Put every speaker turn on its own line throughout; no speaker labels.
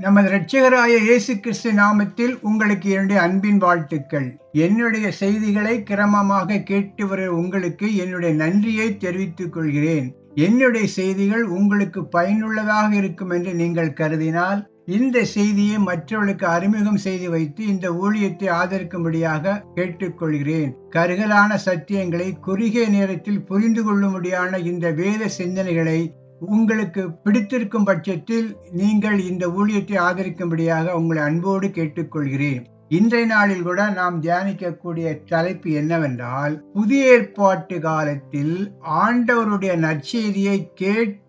நமது இரட்சகராய இயேசு கிறிஸ்து நாமத்தில் உங்களுக்கு என்னுடைய அன்பின் வாழ்த்துக்கள். என்னுடைய செய்திகளை கிரமமாக கேட்டு வர உங்களுக்கு என்னுடைய நன்றியை தெரிவித்துக் கொள்கிறேன். என்னுடைய செய்திகள் உங்களுக்கு பயனுள்ளதாக இருக்கும் என்று நீங்கள் கருதினால் இந்த செய்தியை மற்றவர்களுக்கு அறிமுகம் செய்து வைத்து இந்த ஊழியத்தை ஆதரிக்கும்படியாக கேட்டுக்கொள்கிறேன். கருகலான சத்தியங்களை குறுகிய நேரத்தில் புரிந்து கொள்ளும்படியான இந்த வேத சிந்தனைகளை உங்களுக்கு பிடித்திருக்கும் பட்சத்தில் நீங்கள் இந்த ஊழியத்தை ஆதரிக்கும்படியாக உங்களை அன்போடு கேட்டுக்கொள்கிறேன். இன்றைய நாளில் கூட நாம் தியானிக்கக்கூடிய தலைப்பு என்னவென்றால், புதிய ஏற்பாட்டு காலத்தில் ஆண்டவருடைய நற்செய்தியை கேட்க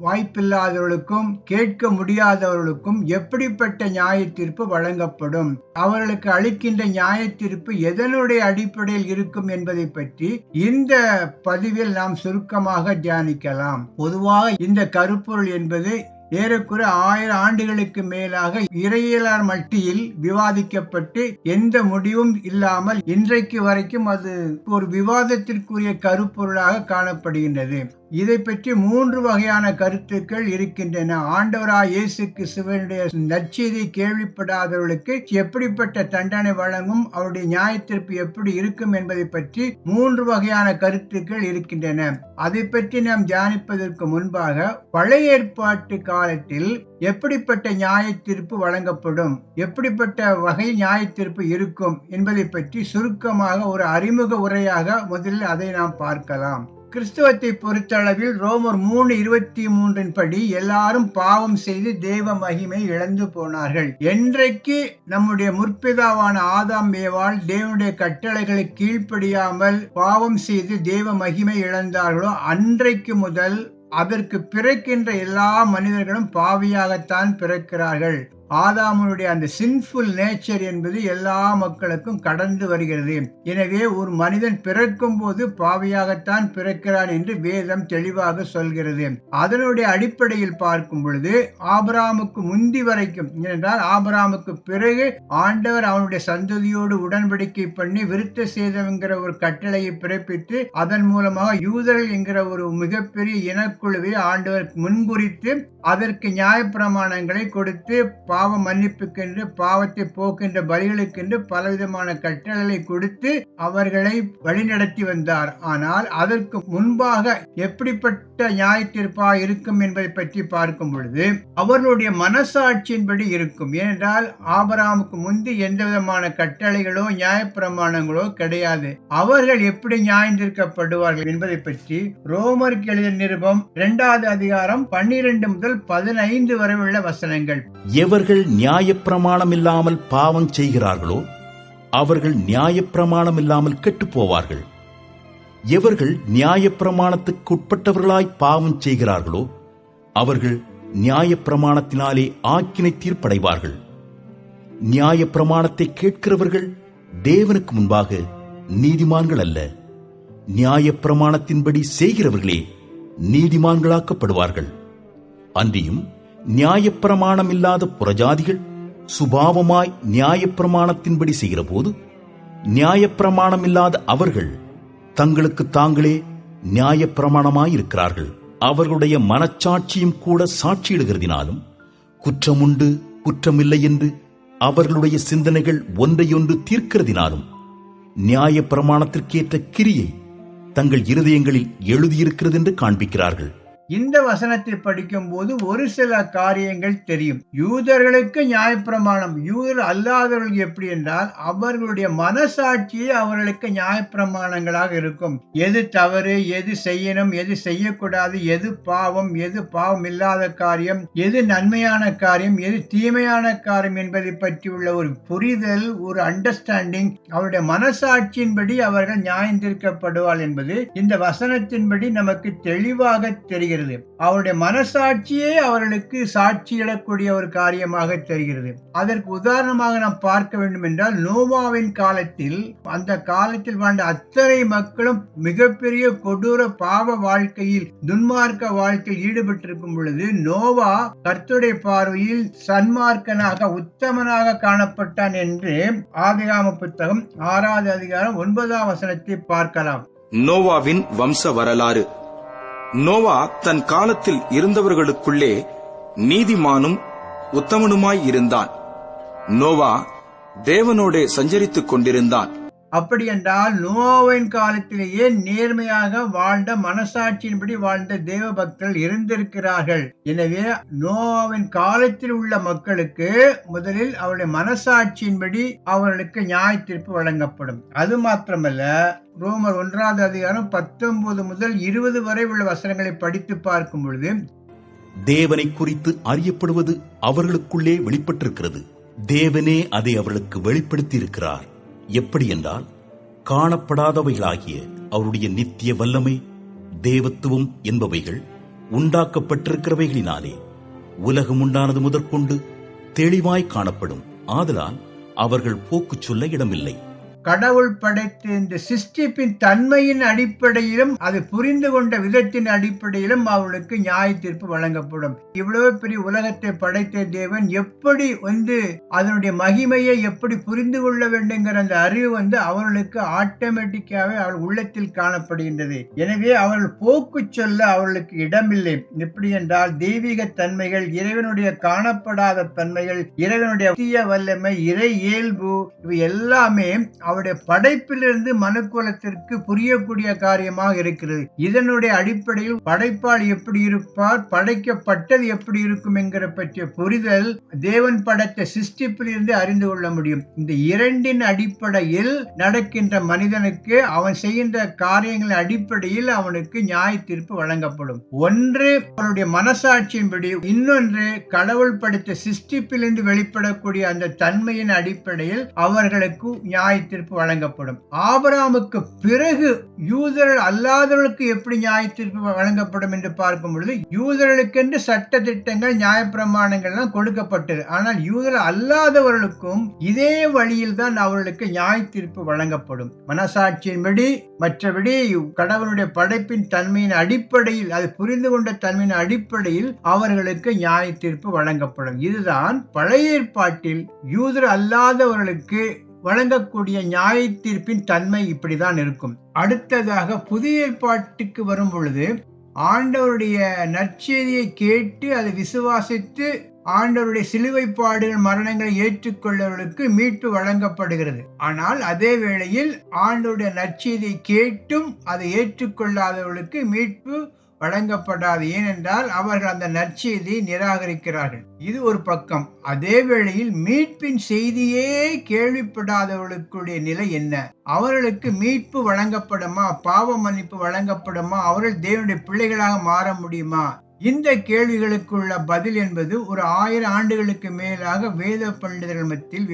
வாய்ப்பில்லாதவர்களுக்கும் கேட்க முடியாதவர்களுக்கும் எப்படிப்பட்ட நியாய தீர்ப்பு வழங்கப்படும், அவர்களுக்கு அளிக்கின்ற நியாய தீர்ப்பு எதனுடைய அடிப்படையில் இருக்கும் என்பதை பற்றி இந்த பதிவில் நாம் சுருக்கமாக தியானிக்கலாம். பொதுவாக இந்த கருப்பொருள் என்பது ஏறக்குறை 1000 ஆண்டுகளுக்கு மேலாக இறையியலார் மத்தியில் விவாதிக்கப்பட்டு எந்த முடிவும் இல்லாமல் இன்றைக்கு வரைக்கும் அது ஒரு விவாதத்திற்குரிய கருப்பொருளாக காணப்படுகின்றது. இதை பற்றி 3 வகையான கருத்துக்கள் இருக்கின்றன. ஆண்டவராய் இயேசு கிறிஸ்துவினுடைய நற்செய்தியை கேள்விப்படாதவர்களுக்கு எப்படிப்பட்ட தண்டனை வழங்கும், அவருடைய நியாய தீர்ப்பு எப்படி இருக்கும் என்பதை பற்றி 3 வகையான கருத்துக்கள் இருக்கின்றன. அதை பற்றி நாம் தியானிப்பதற்கு முன்பாக பழைய ஏற்பாட்டு காலத்தில் எப்படிப்பட்ட நியாய தீர்ப்பு வழங்கப்படும், எப்படிப்பட்ட வகை நியாய தீர்ப்பு இருக்கும் என்பதை பற்றி சுருக்கமாக ஒரு அறிமுக உரையாக முதலில் அதை நாம் பார்க்கலாம். கிறிஸ்துவத்தை பொறுத்தளவில் ரோமர் 3:23 படி எல்லாரும் பாவம் செய்து தேவ மகிமை இழந்து போனார்கள். என்றைக்கு நம்முடைய முற்பிதாவான ஆதாம் ஏவாள் தேவனுடைய கட்டளைகளை கீழ்ப்படியாமல் பாவம் செய்து தேவ மகிமை இழந்தார்களோ அன்றைக்கு முதல் அதற்கு பிறக்கின்ற எல்லா மனிதர்களும் பாவியாகத்தான் பிறக்கிறார்கள். ஆதாமுடைய அந்த சின்ஃபுல் நேச்சர் என்பது எல்லா மக்களுக்கும் கடந்து வருகிறது. எனவே ஒரு மனிதன் பிறக்கும் போது பாவியாகத்தான் பிறக்கிறான் என்று வேதம் தெளிவாக சொல்கிறது. அதனுடைய அடிப்படையில் பார்க்கும் பொழுது ஆபிரகாமுக்கு முந்தி வரைக்கும், ஏனென்றால் ஆபிரகாமுக்கு பிறகு ஆண்டவர் அவனுடைய சந்ததியோடு உடன்படிக்கை பண்ணி விருத்த சேதம் என்கிற ஒரு கட்டளையை பிறப்பித்து அதன் மூலமாக யூதர்கள் என்கிற ஒரு மிகப்பெரிய இனக்குழுவை ஆண்டவர் முன்குறித்து அதற்கு நியாயப்பிரமாணங்களை கொடுத்து பாவ மன்னிப்புக்கென்று பாவத்தை போக்கின்ற பலிகளுக்கென்று பலவிதமான கட்டளைகளை கொடுத்து அவர்களை வழிநடத்தி வந்தார். ஆனால் அதற்கு முன்பாக எப்படிப்பட்ட நியாய தீர்ப்பாக இருக்கும் என்பதை பற்றி பார்க்கும் பொழுது அவர்களுடைய மனசாட்சியின்படி இருக்கும். ஏனென்றால் ஆபிரகாமுக்கு முந்தி எந்த விதமான கட்டளைகளோ நியாயப்பிரமாணங்களோ கிடையாது. அவர்கள் எப்படி நியாயந்தீர்க்கப்படுவார்கள் என்பதை பற்றி ரோமருக்கு எழுதிய நிருபம் 2வது அதிகாரம் 12 முதல் 15 வரை உள்ள வசனங்கள்.
எவர்கள் நியாயப்பிரமாணம் இல்லாமல் பாவம் செய்கிறார்களோ அவர்கள் நியாயப்பிரமாணம் இல்லாமல் கெட்டுப் போவார்கள். எவர்கள் நியாயப்பிரமாணத்துக்கு உட்பட்டவர்களாய் பாவம் செய்கிறார்களோ அவர்கள் நியாயப்பிரமாணத்தினாலே ஆக்கினை தீர்ப்படைவார்கள். நியாயப்பிரமாணத்தை கேட்கிறவர்கள் தேவனுக்கு முன்பாக நீதிமான்கள் அல்ல, நியாயப்பிரமாணத்தின்படி செய்கிறவர்களே நீதிமான்களாக்கப்படுவார்கள். அன்றியும் நியாயப்பிரமாணம் இல்லாத புறஜாதிகள் சுபாவமாய் நியாயப்பிரமாணத்தின்படி செய்கிற போது நியாயப்பிரமாணம் இல்லாத அவர்கள் தங்களுக்கு தாங்களே நியாயப்பிரமாணமாயிருக்கிறார்கள். அவர்களுடைய மனச்சாட்சியும் கூட சாட்சியிடுகிறதினாலும் குற்றமுண்டு குற்றமில்லை என்று அவர்களுடைய சிந்தனைகள் ஒன்றையொன்று தீர்க்கிறதினாலும் நியாயப்பிரமாணத்திற்கேற்ற கிரியை தங்கள் இருதயங்களில் எழுதியிருக்கிறது என்று காண்பிக்கிறார்கள்.
இந்த வசனத்தை படிக்கும் போது ஒரு சில காரியங்கள் தெரியும். யூதர்களுக்கு நியாயப்பிரமாணம், யூதர் அல்லாதவர்கள் எப்படி என்றால் அவர்களுடைய மனசாட்சியே அவர்களுக்கு நியாயப்பிரமாணங்களாக இருக்கும். எது தவறு, எது செய்யணும், எது செய்யக்கூடாது, எது பாவம், எது பாவம் இல்லாத காரியம், எது நன்மையான காரியம், எது தீமையான காரியம் என்பதை பற்றி உள்ள ஒரு புரிதல், ஒரு அண்டர்ஸ்டாண்டிங், அவருடைய மனசாட்சியின்படி அவர்கள் நியாயந்தீர்க்கப்படுவார் என்பது இந்த வசனத்தின்படி நமக்கு தெளிவாக தெரிகிறது. அவருடைய மனசாட்சியே அவர்களுக்கு சாட்சியிடக்கூடிய ஒரு காரியமாக தெரிகிறது. அதற்கு உதாரணமாக நாம் பார்க்க வேண்டும் என்றால் நோவாவின் காலத்தில், அந்த காலத்தில் வாழ்ந்த அத்தனை மக்களும் மிகப்பெரிய கொடூர பாவ வாழ்க்கையில், துன்மார்க்க வாழ்க்கையில் ஈடுபட்டிருக்கும் பொழுது நோவா கர்த்தருடைய பார்வையில் சன்மார்க்கனாக உத்தமனாக காணப்பட்டான் என்று ஆதியாகம புத்தகம் 6வது அதிகாரம் 9ஆம் வசனத்தை பார்க்கலாம்.
நோவாவின் வம்ச வரலாறு. நோவா தன் காலத்தில் இருந்தவர்களுக்குள்ளே நீதிமானும் உத்தமனுமாய் இருந்தான். நோவா தேவனோடே சஞ்சரித்துக் கொண்டிருந்தான்.
அப்படி என்றால் நோவாவின் காலத்திலேயே நேர்மையாக வாழ்ந்த, மனசாட்சியின்படி வாழ்ந்த தேவ பக்தர்கள் இருந்திருக்கிறார்கள். எனவே நோவாவின் காலத்தில் உள்ள மக்களுக்கு முதலில் அவருடைய மனசாட்சியின்படி அவர்களுக்கு நியாய தீர்ப்பு வழங்கப்படும். அது மாத்திரமல்ல, ரோமர் 1 அதிகாரம் 19 முதல் 20 வரை உள்ள வசனங்களை படித்து பார்க்கும் பொழுது,
தேவனை குறித்து அறியப்படுவது அவர்களுக்குள்ளே வெளிப்பட்டிருக்கிறது. தேவனே அதை அவர்களுக்கு வெளிப்படுத்தி இருக்கிறார். எப்படி என்றால், காணப்படாதவைகளாகிய அவருடைய நித்திய வல்லமை, தேவத்துவம் என்பவைகள் உண்டாக்கப்பட்டிருக்கிறவைகளினாலே உலகம் உண்டானது முதற்கொண்டு தெளிவாய் காணப்படும். ஆதலால் அவர்கள் போக்கு சொல்ல இடமில்லை.
கடவுள் படைத்த இந்த சிருஷ்டிப்பின் தன்மையின் அடிப்படையிலும், அது புரிந்து கொண்ட விதத்தின் அடிப்படையிலும் அவர்களுக்கு நியாய தீர்ப்பு வழங்கப்படும். இவ்வளவு பெரிய உலகத்தை படைத்த தேவன் எப்படி அதனுடைய மகிமையை எப்படி புரிந்து கொள்ள வேண்டுங்கிற அந்த அறிவு அவர்களுக்கு ஆட்டோமேட்டிக்காவே அவர்கள் உள்ளத்தில் காணப்படுகின்றது. எனவே அவர்கள் போக்கு சொல்ல அவர்களுக்கு இடமில்லை. எப்படி என்றால், தெய்வீக தன்மைகள், இறைவனுடைய காணப்படாத தன்மைகள், இறைவனுடைய தீய வல்லமை, இறை இயல்பு, இவை எல்லாமே அவருடைய படைப்பிலிருந்து மனுக்குலத்திற்கு புரியக்கூடிய காரியமாக இருக்கிறது. இதனுடைய அடிப்படையில் படைப்பால் எப்படி இருப்பார், படைக்கப்பட்டது எப்படி இருக்கும் என்கிற பற்றிய புரிதல் தேவன் படைத்த சிருஷ்டிப்பிலிருந்து அறிந்து கொள்ள முடியும். இந்த இரண்டின் அடிப்படையில் நடக்கின்ற மனிதனுக்கு அவன் செய்கின்ற காரியங்களின் அடிப்படையில் அவனுக்கு நியாய தீர்ப்பு வழங்கப்படும். ஒன்று அவனுடைய மனசாட்சியின்படி, இன்னொன்று கடவுள் படைத்த சிருஷ்டிப்பிலிருந்து வெளிப்படக்கூடிய அந்த தன்மையின் அடிப்படையில் அவர்களுக்கு நியாய தீர்ப்பு வழங்கப்படும். ஆபிரகாமுக்கு பிறகு யூதர்கள் அல்லாதவர்களுக்கு எப்படி நியாய தீர்ப்பு வழங்கப்படும் என்று பார்க்கும் பொழுது, யூதர்களுக்கென்று சட்ட திட்டங்கள், நியாயப்பிரமாணங்கள் எல்லாம் கொடுக்கப்பட்டது. ஆனால் யூதர்கள் அல்லாதவர்களுக்கும் இதே வழியில் தான் அவர்களுக்கு நியாய தீர்ப்பு வழங்கப்படும். மனசாட்சியின்படி, மற்றபடி கடவுளுடைய படைப்பின் தன்மையின் அடிப்படையில், அது புரிந்து கொண்ட தன்மையின் அடிப்படையில் அவர்களுக்கு நியாய தீர்ப்பு வழங்கப்படும். இதுதான் பழைய ஏற்பாட்டில் யூதர் அல்லாதவர்களுக்கு வழங்கக்கூடிய நியாய தீர்ப்பின் தன்மை இப்படிதான் இருக்கும். அடுத்ததாக புதிய ஏற்பாட்டுக்கு வரும் பொழுது, ஆண்டவருடைய நற்செய்தியை கேட்டு அதை விசுவாசித்து ஆண்டவருடைய சிலுவை பாடுகள், மரணங்களை ஏற்றுக்கொள்ளவர்களுக்கு மீட்பு வழங்கப்படுகிறது. ஆனால் அதே வேளையில் ஆண்டவருடைய நற்செய்தியை கேட்டும் அதை ஏற்றுக்கொள்ளாதவர்களுக்கு மீட்பு வழங்கப்படாது. ஏனென்றால் அவர்கள் அந்த நற்செய்தியை நிராகரிக்கிறார்கள். இது ஒரு பக்கம். அதே வேளையில் மீட்பின் செய்தியே கேள்விப்படாதவர்களுடைய நிலை என்ன? அவர்களுக்கு மீட்பு வழங்கப்படுமா? பாவ மன்னிப்பு வழங்கப்படுமா? அவர்கள் தேவனுடைய பிள்ளைகளாக மாற முடியுமா? இந்த கேள்விகளுக்குள்ள பதில் என்பது ஒரு 1000 ஆண்டுகளுக்கு மேலாக வேத பண்டிதர்கள் மத்தியில்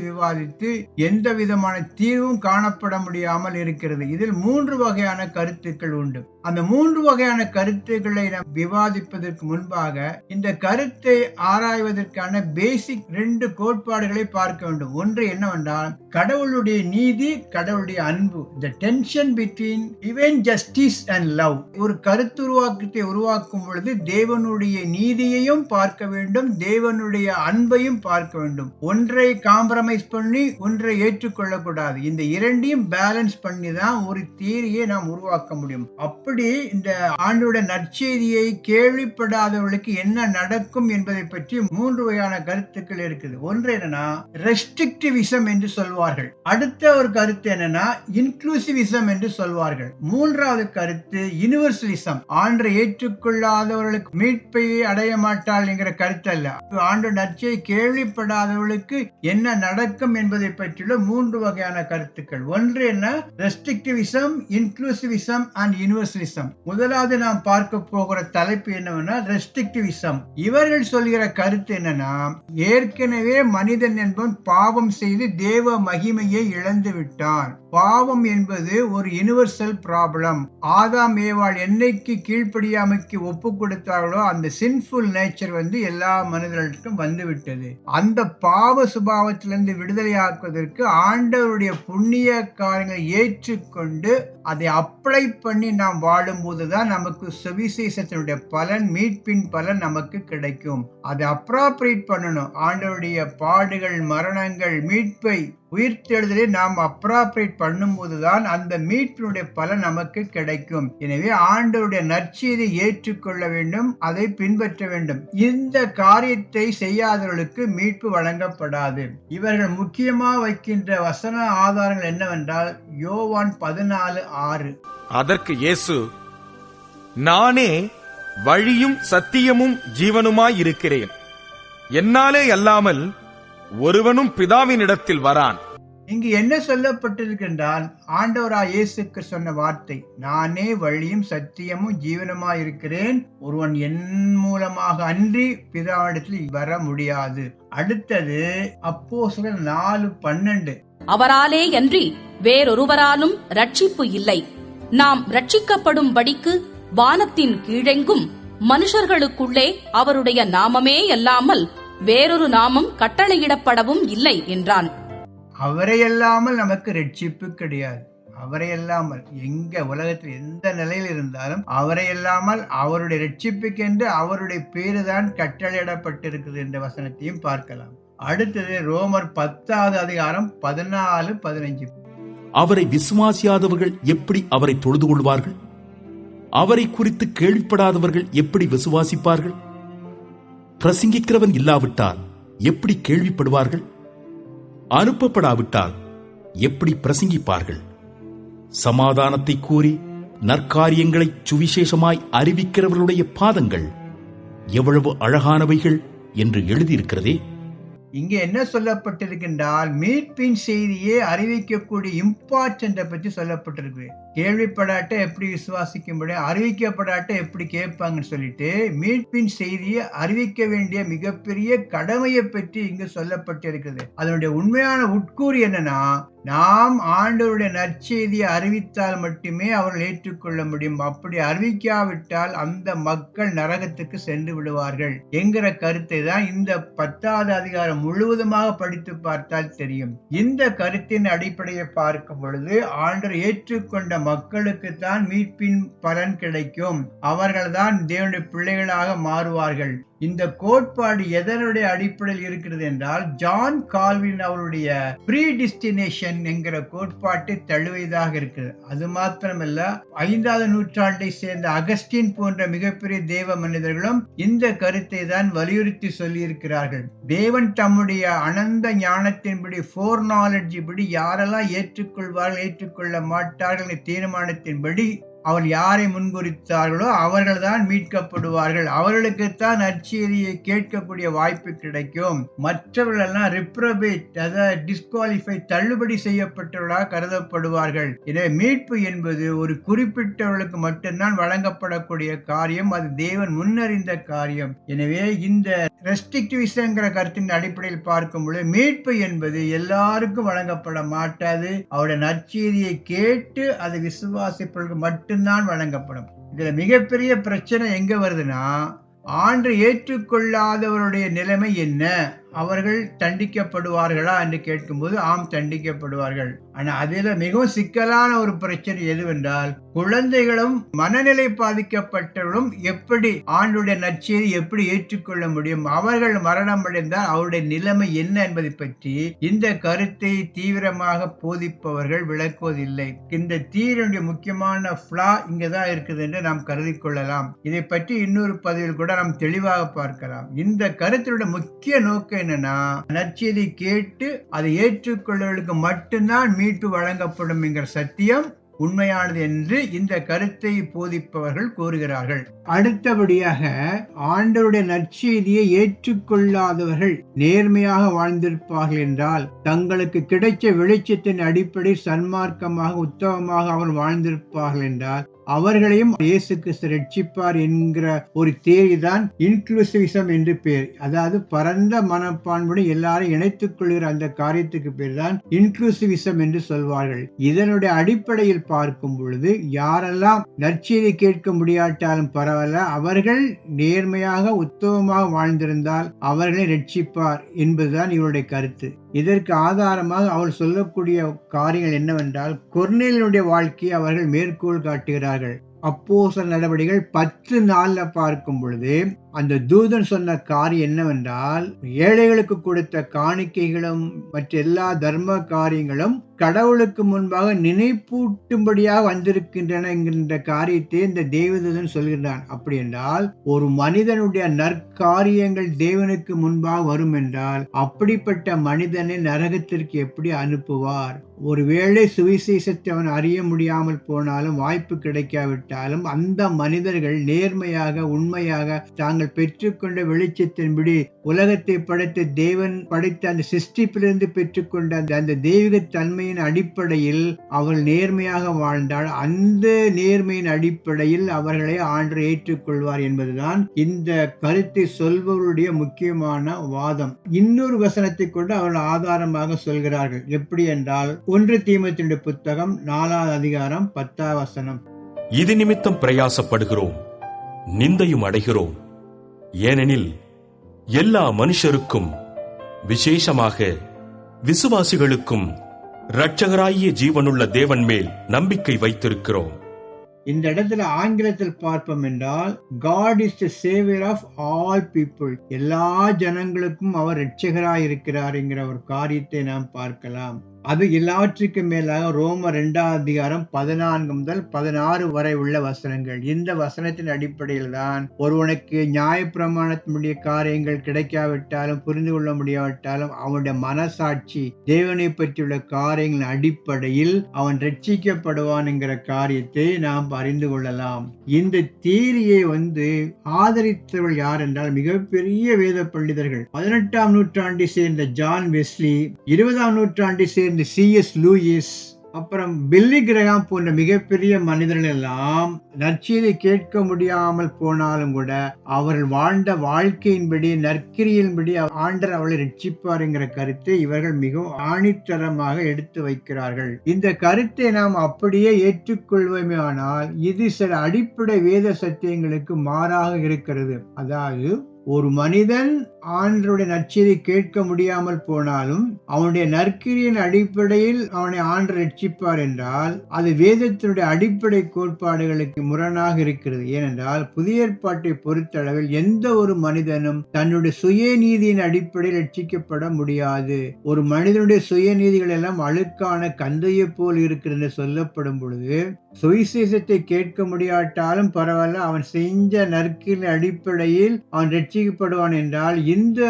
விவாதித்து எந்த விதமான தீர்வும் காணப்பட முடியாமல் இருக்கிறது. இதில் 3 வகையான கருத்துக்கள் உண்டு. அந்த 3 வகையான கருத்துக்களை நாம் விவாதிப்பதற்கு முன்பாக இந்த கருத்தை ஆராய்வதற்கான பேசிக் 2 கோட்பாடுகளை பார்க்க வேண்டும். ஒன்று என்னவென்றால், கடவுளுடைய நீதி, கடவுளுடைய அன்பு. The tension between divine justice and love. ஒரு கருத்துருவாக்கத்தை உருவாக்கும் பொழுது தேவனுடைய நீதியையும் பார்க்க வேண்டும், தேவனுடைய அன்பையும் பார்க்க வேண்டும். ஒன்றை காம்ப்ரமைஸ் பண்ணி ஒன்றை ஏற்றுக்கொள்ளக்கூடாது. இந்த இரண்டையும் பேலன்ஸ் பண்ணி தான் ஒரு தியரியை நாம் உருவாக்க முடியும். அப்படி இந்த ஆண்டோட நற்செய்தியை கேள்விப்படாதவர்களுக்கு என்ன நடக்கும் என்பதை பற்றி 3 வகையான கருத்துக்கள் இருக்குது. ஒன்று என்னன்னா, ரெஸ்ட்ரிக்டிவிசம் என்று சொல்வார்கள். அடுத்த ஒரு கருத்து என்னன்னா, இன்க்ளூசிவிசம் என்று சொல்வார்கள். மூன்றாவது கருத்து யுனிவர்சலிசம். ஆண்டை ஏற்றுக்கொள்ளாதவர்களுக்கு மீட்பை அடைய மாட்டாள் என்கிற கருத்து அல்ல. ஆண்டு நற்செய்தியை கேள்விப்படாதவர்களுக்கு என்ன நடக்கும் என்பதை பற்றியுள்ள 3 வகையான கருத்துக்கள். ஒன்று என்ன, ரெஸ்ட்ரிக்டிவிசம், இன்க்ளூசிவிசம் அண்ட் யுனிவர்சலிசம். முதலாவது நாம் பார்க்க போகிற தலைப்பு என்னவென்னா ரெஸ்ட்ரிக்டிவிசம். இவர்கள் சொல்கிற கருத்து என்னன்னா, ஏற்கனவே மனிதன் என்பவன் பாவம் செய்து தேவ மகிமையை இழந்து விட்டான். பாவம் என்பது ஒரு யுனிவர்சல் ப்ராப்ளம். ஆதாம் ஏவாள் என்னைக்கு கீழ்ப்படியாமைக்கு ஒப்பு கொடுத்தார்களோ அந்த சின்ஃபுல் நேச்சர் எல்லா மனிதர்களுக்கும் வந்துவிட்டது. அந்த பாவ சுபாவத்திலிருந்து விடுதலையாக்குவதற்கு ஆண்டவருடைய புண்ணிய காரியங்களை ஏற்றுக்கொண்டு அதை அப்ளை பண்ணி நாம் வாழும்போதுதான் நமக்கு சுவிசேஷத்தினுடைய பலன், மீட்பின் பலன் நமக்கு கிடைக்கும். அதை அப்ராப்ரியேட் பண்ணணும். ஆண்டவருடைய பாடுகள், மரணங்கள், மீட்பை, உயிர்த்தெழுதலை நாம் அப்ராப்ரியேட் பண்ணும்போதுதான் அந்த மீட்பினுடைய பலன் நமக்கு கிடைக்கும். எனவே ஆண்டவருடைய நற்செய்தியை ஏற்றுக்கொள்ள வேண்டும், அதை பின்பற்ற வேண்டும். இந்த காரியத்தை செய்யாதவர்களுக்கு மீட்பு வழங்கப்படாது. இவர்கள் முக்கியமாக வைக்கின்ற வசன ஆதாரங்கள் என்னவென்றால் யோவான் 14:6.
அதற்கு இயேசு, நானே வழியும் சத்தியமும் ஜீவனுமாயிருக்கிறேன். என்னாலே அல்லாமல் ஒருவனும் பிதாவினிடத்தில் வரான்.
இங்கு என்ன சொல்லப்பட்டிருக்கின்றால் ஆண்டவராய் இயேசுக்கு சொன்ன வார்த்தை, நானே வழியும் சத்தியமும் ஜீவனுமாய் இருக்கிறேன், ஒருவன் என் மூலமாக அன்றி பிதாவிடத்தில் வர முடியாது. அடுத்தது அப்போஸ்தலர் 4:12.
அவராலே அன்றி வேறொருவராலும் ரட்சிப்பு இல்லை. நாம் ரட்சிக்கப்படும்படிக்கு வானத்தின் கீழெங்கும் மனுஷர்களுக்குள்ளே அவருடைய நாமமே அல்லாமல் வேறொரு நாமம் கட்டளையிடப்படவும் இல்லை என்றான்.
அவரையல்லாமல் நமக்கு ரட்சிப்பு கிடையாது. அவரையல்லாமல் எங்க உலகத்தில் எந்த நிலையில் இருந்தாலும் அவரையல்லாமல் அவருடைய ரட்சிப்புக்கென்று அவருடைய பேருதான் கட்டளையிடப்பட்டிருக்கிறது என்ற வசனத்தையும் பார்க்கலாம். அடுத்தது ரோமர் 10:14-15.
அவரை விசுவாசியாதவர்கள் எப்படி அவரை தொழுது கொள்வார்கள்? அவரை குறித்து கேள்விப்படாதவர்கள் எப்படி விசுவாசிப்பார்கள்? பிரசங்கிக்கிறவன் இல்லாவிட்டால் எப்படி கேள்விப்படுவார்கள்? அனுப்பப்படாவிட்டால் எப்படி பிரசங்கிப்பார்கள்? சமாதானத்தை கூறி நற்காரியங்களை சுவிசேஷமாய் அறிவிக்கிறவர்களுடைய பாதங்கள் எவ்வளவு அழகானவைகள் என்று எழுதியிருக்கிறதே.
இங்கே என்ன சொல்லப்பட்டிருக்கின்றால் மீட்பின் செய்தியை அறிவிக்கக்கூடிய இம்பார்ட்டன்ட் பற்றி சொல்லப்பட்டிருக்கு. கேள்விப்படாட்ட எப்படி விசுவாசிக்க முடியும், அறிவிக்கப்படாட்ட எப்படி கேட்பாங்கன்னு சொல்லிட்டு மீட்பின் செய்தியை அறிவிக்க வேண்டிய மிகப்பெரிய கடமையை பற்றி இங்கு சொல்லப்பட்டிருக்கிறது. அதனுடைய உண்மையான உட்கூறு என்னன்னா, நாம் ஆண்டவருடைய நற்செய்தியை அறிவித்தால் மட்டுமே அவர்கள் ஏற்றுக்கொள்ள முடியும். அப்படி அறிவிக்காவிட்டால் அந்த மக்கள் நரகத்துக்கு சென்று விடுவார்கள் என்கிற கருத்தை தான் இந்த 10வது அதிகாரம் முழுவதுமாக படித்து பார்த்தால் தெரியும். இந்த கருத்தின் அடிப்படையை பார்க்கும் பொழுது ஆண்டவர் ஏற்றுக்கொண்ட மக்களுக்கு தான் மீட்பின் பலன் கிடைக்கும். அவர்கள்தான் தேவனுடைய பிள்ளைகளாக மாறுவார்கள். இந்த கோட்பாடு எதனுடைய அடிப்படையில் இருக்கிறது என்றால் ஜான் கால்வின் அவருடைய ப்ரீடிஸ்டினேஷன் என்கிற கோட்பாட்டை தழுவியதாக இருக்கிறது. அது மாத்திரமல்ல, 5வது நூற்றாண்டை சேர்ந்த அகஸ்டின் போன்ற மிகப்பெரிய தேவ மனிதர்களும் இந்த கருத்தை தான் வலியுறுத்தி சொல்லி இருக்கிறார்கள். தேவன் தம்முடைய அனந்த ஞானத்தின்படி, ஃபோர் நாலெட்ஜ் படி யாரெல்லாம் ஏற்றுக்கொள்வார்கள் ஏற்றுக்கொள்ள மாட்டார்கள் தீர்மானத்தின்படி அவர் யாரை முன்குறித்தார்களோ அவர்கள் தான் மீட்கப்படுவார்கள். அவர்களுக்குத்தான் நற்செய்தியை கேட்கக்கூடிய வாய்ப்பு கிடைக்கும். மற்றவர்கள் எல்லாம் ரிப்ரபேட், அதாவது டிஸ்குவாலிஃபை, தள்ளுபடி செய்யப்பட்டவர்களாக கருதப்படுவார்கள். எனவே மீட்பு என்பது ஒரு குறிப்பிட்டவர்களுக்கு மட்டும்தான் வழங்கப்படக்கூடிய காரியம். அது தேவன் முன்னறிந்த காரியம். எனவே இந்த ரெஸ்ட்ரிக்டிவிசங்கிற கருத்தின் அடிப்படையில் பார்க்கும்போது மீட்பு என்பது எல்லாருக்கும் வழங்கப்பட மாட்டாது. அவருடைய நற்செய்தியை கேட்டு அதை விசுவாசிப்பவர்களுக்கு மட்டும்தான் வழங்கப்படும். இதுல மிகப்பெரிய பிரச்சனை எங்க வருதுன்னா, ஆண்டு ஏற்றுக்கொள்ளாதவருடைய நிலைமை என்ன? அவர்கள் தண்டிக்கப்படுவார்களா என்று கேட்கும்போது ஆம், தண்டிக்கப்படுவார்கள். ஆனா அதுல மிகவும் சிக்கலான ஒரு பிரச்சனை எதுவென்றால், குழந்தைகளும் மனநிலை பாதிக்கப்பட்டவர்களும் எப்படி ஆண்டுடைய நற்செய்தியை எப்படி ஏற்றுக்கொள்ள முடியும்? அவர்கள் மரணம் அடைந்தால் அவருடைய நிலைமை என்ன என்பதை பற்றி இந்த கருத்தை தீவிரமாக போதிப்பவர்கள் விளக்குவதில்லை. இந்த தீரனுடைய முக்கியமான ஃப்ளா இங்கதான் இருக்குது என்று நாம் கருதி கொள்ளலாம். இதை பற்றி இன்னொரு பதிவில் கூட நாம் தெளிவாக பார்க்கலாம். இந்த கருத்தினுடைய முக்கிய நோக்கம் என்னன்னா, நற்செய்தி கேட்டு அதை ஏற்றுக்கொள்வர்களுக்கு மட்டும்தான் மீட்பு வழங்கப்படும் என்கிற சத்தியம் உண்மையானது என்று இந்த கருத்தை போதிப்பவர்கள் கூறுகிறார்கள். அடுத்தபடியாக, ஆண்டவருடைய நற்செய்தியை ஏற்றுக்கொள்ளாதவர்கள் நேர்மையாக வாழ்ந்திருப்பார்கள் என்றால், தங்களுக்கு கிடைச்ச வெளிச்சத்தின் அடிப்படை சன்மார்க்கமாக உத்தமமாக அவர் வாழ்ந்திருப்பார்கள் என்றால் அவர்களையும் இயேசு கிறிஸ்து ரட்சிப்பார் என்கிற ஒரு தேரி தான் இன்க்ளூசிவிசம் என்று பேர். அதாவது பரந்த மனப்பான்படி எல்லாரும் இணைத்துக் கொள்கிற அந்த காரியத்துக்கு பேர் தான் இன்க்ளூசிவிசம் என்று சொல்வார்கள். இதனுடைய அடிப்படையில் பார்க்கும் பொழுது யாரெல்லாம் நற்செய்தி கேட்க முடியாட்டாலும் பரவாயில்ல, அவர்கள் நேர்மையாக உத்தமமாக வாழ்ந்திருந்தால் அவர்களை ரட்சிப்பார் என்பதுதான் இவருடைய கருத்து. இதற்கு ஆதாரமாக அவர் சொல்லக்கூடிய காரியங்கள் என்னவென்றால், கொர்நேலியுடைய வாழ்க்கையை அவர்கள் மேற்கோள் காட்டுகிறார்கள். அப்போஸ்தலர் நடவடிக்கைகள் 10:4 பார்க்கும் பொழுது அந்த தூதன் சொன்ன காரியம் என்னவென்றால், ஏழைகளுக்கு கொடுத்த காணிக்கைகளும் மற்ற எல்லா தர்ம காரியங்களும் கடவுளுக்கு முன்பாக நினைப்பூட்டும்படியாக வந்திருக்கின்றன என்கின்ற காரியத்தை இந்த தேவதூதன் சொல்கின்றான். அப்படி என்றால் ஒரு மனிதனுடைய நற்காரியங்கள் தேவனுக்கு முன்பாக வரும் என்றால் அப்படிப்பட்ட மனிதனை நரகத்திற்கு எப்படி அனுப்புவார்? ஒருவேளை சுவிசேஷத்தை அவன் அறிய முடியாமல் போனாலும், வாய்ப்பு கிடைக்காவிட்டாலும், அந்த மனிதர்கள் நேர்மையாக உண்மையாக தாங்கள் பெற்றுக்கொண்ட வெளிச்சத்தின்படி உலகத்தை படைத்த தேவன் படைத்த அந்த சிருஷ்டிப்பிலிருந்து பெற்றுக்கொண்ட அந்த தெய்வீக தன்மையின் அடிப்படையில் அவர்கள் நேர்மையாக வாழ்ந்தால் அந்த நேர்மையின் அடிப்படையில் அவர்களை ஆண்டவர் ஏற்றுக்கொள்வார் என்பதுதான் இந்த கருத்தை சொல்பவருடைய முக்கியமான வாதம். இன்னொரு வசனத்தை கொண்டு அவர்கள் ஆதாரமாக சொல்கிறார்கள். எப்படி என்றால் 1 தீமோத்தேயுடைய புத்தகம் 4ஆம் அதிகாரம் 10ஆம் வசனம்.
இது நிமித்தம் பிரயாசப்படுகிறோம், நிந்தையும் அடைகிறோம். ஏனெனில் எல்லா மனுஷருக்கும் விசேஷமாக விசுவாசிகளுக்கும் இரட்சகராகிய ஜீவனுள்ள தேவன் மேல் நம்பிக்கை வைத்திருக்கிறோம்.
இந்த இடத்துல ஆங்கிலத்தில் பார்ப்போம் என்றால், God is the savior of all people. எல்லா ஜனங்களுக்கும் அவர் இரட்சகராய் இருக்கிறார் என்கிற ஒரு காரியத்தை நாம் பார்க்கலாம். அது எல்லாவற்றுக்கும் மேலாக ரோமர் 2ஆம் அதிகாரம் 14 முதல் 16 வரை உள்ள வசனங்கள். இந்த வசனத்தின் அடிப்படையில் தான் ஒருவனுக்கு நியாயப்பிரமாணத்தினுடைய காரியங்கள் கிடைக்காவிட்டாலும், புரிந்து கொள்ள முடியாவிட்டாலும், அவனுடைய மனசாட்சி தேவனை பற்றியுள்ள காரியங்களின் அடிப்படையில் அவன் ரட்சிக்கப்படுவான் என்கிற காரியத்தை நாம் அறிந்து கொள்ளலாம். இந்த தியரியை ஆதரித்தவர்கள் யார் என்றால் மிகப்பெரிய வேத பண்டிதர்கள். 18ஆம் நூற்றாண்டை சேர்ந்த ஜான் வெஸ்லி, 20ஆம் நூற்றாண்டை சேர்ந்த C.S. லூயிஸ், அப்புறம் பில்லி கிரஹாம் போன்ற மிகப்பெரிய மனிதர்கள் எல்லாம் நற்செய்தியை கேட்க முடியாமல் போனாலும் கூட அவர்கள் வாழ்ந்த வாழ்க்கையின்படி நற்கிரியின்படி ஆண்டவர் அவளை ரட்சிப்பார் என்கிற கருத்தை இவர்கள் மிகவும் ஆணித்தரமாக எடுத்து வைக்கிறார்கள். இந்த கருத்தை நாம் அப்படியே ஏற்றுக்கொள்வோமே ஆனால் இது சில அடிப்படை வேத சத்தியங்களுக்கு மாறாக இருக்கிறது. அதாவது ஒரு மனிதன் ஆண்டவருடைய நற்செய்தியை கேட்க முடியாமல் போனாலும் அவனுடைய நற்கிரியின் அடிப்படையில் அவனை ஆண்டவர் ரட்சிப்பார் என்றால் அது வேதத்தினுடைய அடிப்படை கோட்பாடுகளுக்கு முரணாக இருக்கிறது. ஏனென்றால் புதிய ஏற்பாட்டை பொறுத்தளவில் எந்த ஒரு மனிதனும் தன்னுடைய சுயநீதியின் அடிப்படையில் ரட்சிக்கப்பட முடியாது. ஒரு மனிதனுடைய சுயநீதிகள் எல்லாம் அழுக்கான கந்தையை போல் இருக்கிறது சொல்லப்படும் பொழுது சுவிசேஷத்தை கேட்க முடியாட்டாலும் பரவாயில்ல, அவன் செஞ்ச நற்கிரியின் அடிப்படையில் அவன் ரட்சிக்கப்படுவான் என்றால் இந்த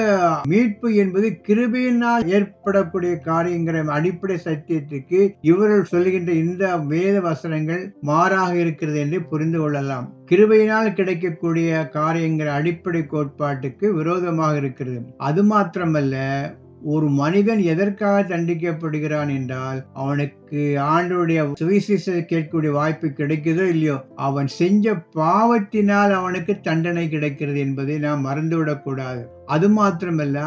மீட்பு என்பது கிருபையினால் ஏற்படக்கூடிய காரியங்கிற அடிப்படை சத்தியத்துக்கு இவர்கள் சொல்லுகின்ற இந்த வேத வசனங்கள் மாறாக இருக்கிறது என்று புரிந்து கொள்ளலாம். கிருபையினால் கிடைக்கக்கூடிய காரியங்கிற அடிப்படை கோட்பாட்டுக்கு விரோதமாக இருக்கிறது. அது மாத்திரமல்ல, ஒரு மனிதன் எதற்காக தண்டிக்கப்படுகிறான் என்றால் அவனுக்கு ஆண்டவருடைய சுவிசேஷத்தை கேட்கக்கூடிய வாய்ப்பு கிடைக்குதோ இல்லையோ அவன் செஞ்ச பாவத்தினால் அவனுக்கு தண்டனை கிடைக்கிறது என்பதை நாம் மறந்துவிடக் கூடாது. அது மாத்திரமல்ல,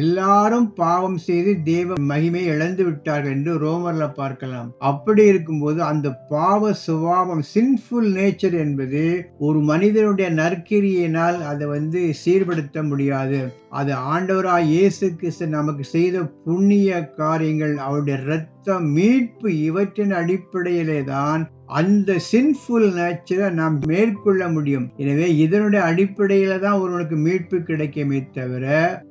எல்லாரும் பாவம் செய்து தேவ மகிமை இழந்து விட்டார்கள் என்று ரோமர்ல பார்க்கலாம். அப்படி இருக்கும்போது அந்த பாவ சுபாவம் சின்ஃபுல் நேச்சர் என்பது ஒரு மனிதனுடைய நற்கிரியினால் அதை சீர்படுத்த முடியாது. அது ஆண்டவராய் இயேசு கிறிஸ்து நமக்கு செய்த புண்ணிய காரியங்கள், அவருடைய இரத்தம், மீட்பு, இவற்றின் அடிப்படையிலே தான் அந்த சின்ஃபுல் நேச்சரை நாம் மேற்கொள்ள முடியும். எனவே இதனுடைய அடிப்படையில தான் ஒருவனுக்கு மீட்பு கிடைக்குமே தவிர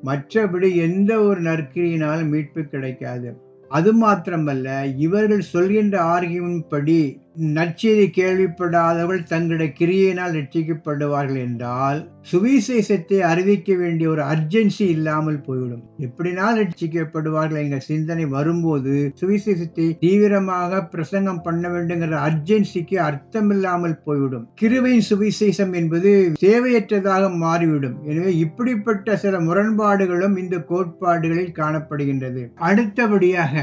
மற்றபடி எந்த ஒரு நற்கிரியினாலும் மீட்பு கிடைக்காது. அது மாத்திரமல்ல, இவர்கள் சொல்கின்ற ஆர்கியுமெண்ட் படி நற்செய்தி கேள்விப்படாதவர்கள் தங்களுடைய கிரியையினால் ரட்சிக்கப்படுவார்கள் என்றால் சுவிசேஷத்தை அறிவிக்க வேண்டிய ஒரு அர்ஜென்சி இல்லாமல் போய்விடும். எப்படினால் ரட்சிக்கப்படுவார்கள் என்ற சிந்தனை வரும்போது சுவிசேஷத்தை தீவிரமாக பிரசங்கம் பண்ண வேண்டுங்கிற அர்ஜென்சிக்கு அர்த்தமில்லாமல் போய்விடும். கிருபையின் சுவிசேஷம் என்பது தேவையற்றதாக மாறிவிடும். எனவே இப்படிப்பட்ட சில முரண்பாடுகளும் இந்த கோட்பாடுகளில் காணப்படுகின்றது. அடுத்தபடியாக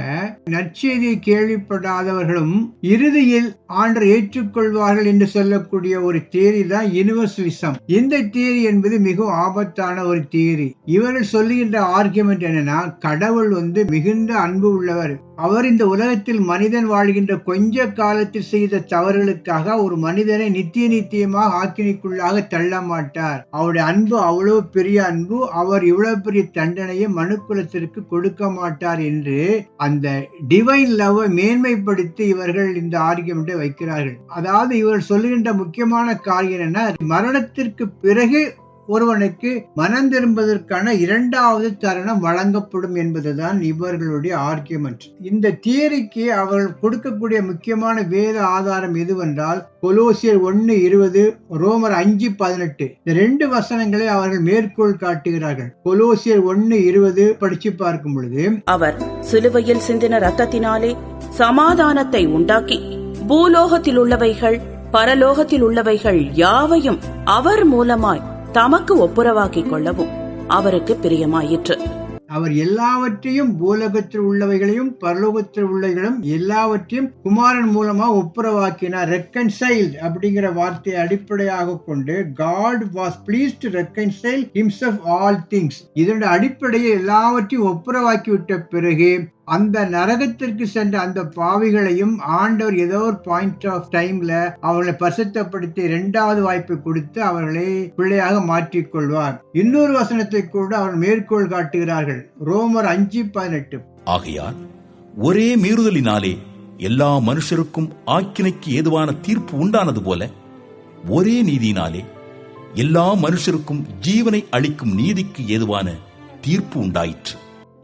நற்செய்தியை கேள்விப்படாதவர்களும் இறுதியில் ஆண்டவர் ஏற்றுக்கொள்வார்கள் என்று சொல்லக்கூடிய ஒரு தியரி தான் யுனிவர்சலிசம். இந்த தியரி என்பது மிகவும் ஆபத்தான ஒரு தியரி. இவர்கள் சொல்லுகின்ற ஆர்குமெண்ட் என்னன்னா, கடவுள் மிகுந்த அன்பு உள்ளவர், அவர் இந்த உலகத்தில் மனிதன் வாழ்கின்ற கொஞ்ச காலத்தில் செய்த தவறுகளுக்காக ஒரு மனிதனை நித்தியமாக ஆக்கினிக்குள்ளாக தள்ள மாட்டார். அவருடைய அன்பு அவ்வளவு பெரிய அன்பு, அவர் இவ்வளவு பெரிய தண்டனையை மனுக்குலத்திற்கு கொடுக்க மாட்டார் என்று அந்த டிவைன் லவ் மேன்மைப்படுத்தி இவர்கள் இந்த ஆர்கியுமெண்டை வைக்கிறார்கள். அதாவது இவர்கள் சொல்லுகின்ற முக்கியமான காரியம் என்ன, மரணத்திற்கு பிறகு ஒருவனுக்கு மனம் திரும்புவதற்கான இரண்டாவது தருணம் வழங்கப்படும் என்பதுதான் இவர்களுடைய ஆர்கியுமெண்ட். இந்த தியரிக்கு அவர்கள் கொடுக்கக்கூடிய முக்கியமான வேத ஆதாரம் எதுவென்றால் கொலோசியர் 1:20, ரோமர் 5:18 இந்த 2 வசனங்களை அவர்கள் மேற்கோள் காட்டுகிறார்கள். கொலோசியர் 1:20 படிச்சு பார்க்கும் பொழுது,
அவர் சிலுவையில் சிந்தின ரத்தத்தினாலே சமாதானத்தை உண்டாக்கி பூலோகத்தில் உள்ளவைகள் பரலோகத்தில் உள்ளவைகள் யாவையும் அவர் மூலமாய் தமக்கு ஒப்புரவாக்கிக் கொள்ளவும் அவருக்கு பிரியமாயிற்று.
அவர் எல்லாவற்றையும் பூலோகத்தில் உள்ளவைகளையும் பரலோகத்தில் உள்ளவைகளும் எல்லாவற்றையும் குமாரன் மூலமா ஒப்புரவாக்கினார். ரெக்கன்சைல்ட் அப்படிங்கிற வார்த்தையை அடிப்படையாக கொண்டு God was pleased to reconcile himself all things. இதனுடைய அடிப்படையை எல்லாவற்றையும் ஒப்புரவாக்கி விட்ட பிறகு அந்த நரகத்திற்கு சென்ற அந்த பாவிகளையும் ஆண்டவர் ஏதோ ஒரு பாயிண்ட் ஆஃப் டைம்ல அவர்களை பரிசுத்தப்படுத்தி 2வது வாய்ப்பை கொடுத்து அவர்களை பிள்ளையாக மாற்றிக் கொள்வார். இன்னொரு வசனத்தை கூட அவர் மேற்கோள் காட்டுகிறார்கள். ரோமர் 5:18
ஆகையால் ஒரே மீறுதலினாலே எல்லா மனுஷருக்கும் ஆக்கினைக்கு ஏதுவான தீர்ப்பு உண்டானது போல ஒரே நீதியினாலே எல்லா மனுஷருக்கும் ஜீவனை அளிக்கும் நீதிக்கு ஏதுவான தீர்ப்பு உண்டாயிற்று.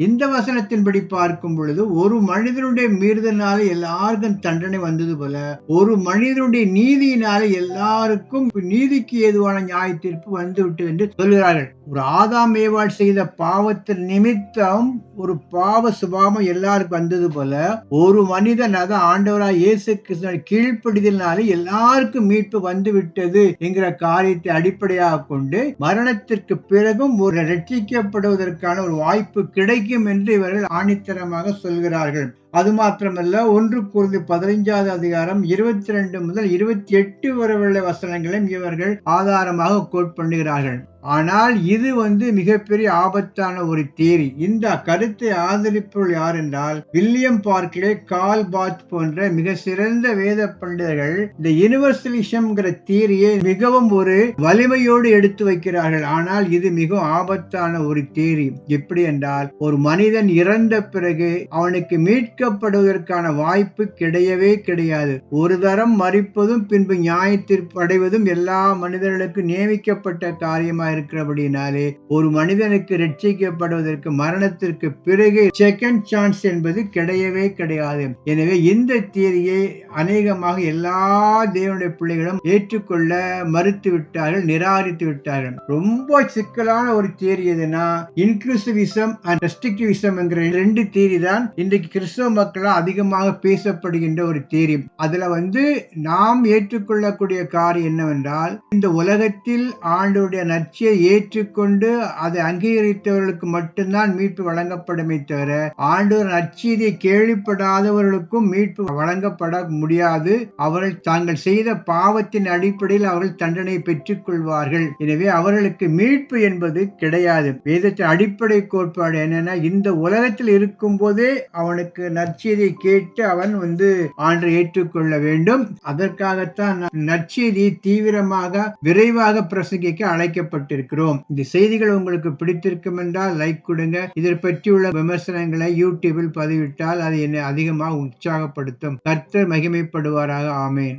இந்த வசனத்தின்படி பார்க்கும் பொழுது ஒரு மனிதனுடைய மீறுதனால எல்லாருக்கும் தண்டனை வந்தது போல ஒரு மனிதனுடைய நீதியினால எல்லாருக்கும் நீதிக்கு ஏதுவான நியாய தீர்ப்பு வந்து விட்டது என்று சொல்கிறார்கள். ஒரு ஆதாம் ஏவாள் செய்த பாவத்தின் நிமித்தம் ஒரு பாவ சுபாவம் எல்லாருக்கும் வந்தது போல ஒரு மனிதன் அதான் ஆண்டவராய் இயேசு கிறிஸ்துவின் கீழ்ப்படிதலினால எல்லாருக்கும் மீட்பு வந்து விட்டது என்கிற காரியத்தை அடிப்படையாக கொண்டு மரணத்திற்கு பிறகும் ஒரு ரட்சிக்கப்படுவதற்கான ஒரு வாய்ப்பு கிடைக்கும் என்று இவர்கள் ஆணித்தரமாக சொல்கிறார்கள். அது மாத்திரமல்ல 1 கொரிந்தியர் 15வது அதிகாரம் 22 முதல் 28 வரை உள்ள வசனங்களையும் இவர்கள் ஆதாரமாக கோட் பண்ணுகிறார்கள். ஆனால் இது மிகப்பெரிய ஆபத்தான ஒரு தியரி. இந்த கருத்தை ஆதரிப்பவர்கள் யார் என்றால் வில்லியம் பார்க்லே, கார்ல் பாத் போன்ற மிக சிறந்த வேத பண்டிதர்கள் இந்த யூனிவர்சலிசம் தியரியை மிகவும் ஒரு வலிமையோடு எடுத்து வைக்கிறார்கள். ஆனால் இது மிகவும் ஆபத்தான ஒரு தியரி. எப்படி என்றால் ஒரு மனிதன் இறந்த பிறகு அவனுக்கு மீட்கப்படுவதற்கான வாய்ப்பு கிடையவே கிடையாது. ஒரு தரம் மரிப்பதும் பின்பு நியாய தீர்ப்பு அடைவதும் எல்லா மனிதர்களுக்கும் நியமிக்கப்பட்ட காரியமாக இருக்கிறபடினாலே ஒரு மனிதனுக்கு ரட்சிக்கப்படுவதற்கு மரணத்திற்கு பிறகு செகண்ட் சான்ஸ் என்பது கிடையவே கிடையாது. எனவே இந்த தியரியை அநேகமாக எல்லா தேவனுடைய பிள்ளைகளும் ஏற்றுக்கொள்ள மறுத்து விட்டார்கள், நிராகரித்து விட்டார்கள். ரொம்ப சிக்கலான ஒரு தியரி எதுனா இன்க்ளூசிவிசம் அண்ட் ரெஸ்ட்ரிக்டிவிசம் என்கிற 2 தியரி தான் இன்றைக்கு கிறிஸ்தவ மக்களால் அதிகமாக பேசப்படுகின்ற ஒரு தியரி. அதுல நாம் ஏற்றுக்கொள்ளக்கூடிய காரியம் என்னவென்றால் இந்த உலகத்தில் ஆண்டவருடைய நற்செய்தியை ஏற்றுக்கொண்டு அதை அங்கீகரித்தவர்களுக்கு மட்டும்தான் மீட்பு வழங்கப்படுமே தவிர ஆண்டவர் நற்செய்தியை கேள்விப்படாதவர்களுக்கும் மீட்பு வழங்கப்பட முடியாது. அவர்கள் தாங்கள் செய்த பாவத்தின் அடிப்படையில் அவர்கள் தண்டனை பெற்றுக் கொள்வார்கள். எனவே அவர்களுக்கு மீட்பு என்பது கிடையாது. வேதத்தின் அடிப்படை கோட்பாடு என்னன்னா இந்த உலகத்தில் இருக்கும் போதே அவனுக்கு நற்செய்தியை கேட்டு அவன் ஆண்டை ஏற்றுக்கொள்ள வேண்டும். அதற்காகத்தான் நற்செய்தியை தீவிரமாக விரைவாக பிரசங்கிக்க அழைக்கப்பட்டிருக்கிறோம். இந்த செய்திகள் உங்களுக்கு பிடித்திருக்கும் என்றால் லைக் கொடுங்க. இதை பற்றியுள்ள விமர்சனங்களை யூடியூபில் பதிவிட்டால் அது என்னை அதிகமாக உற்சாகப்படுத்தும். கர்த்தர் மகிமைப்படுவாராக. ஆமேன்.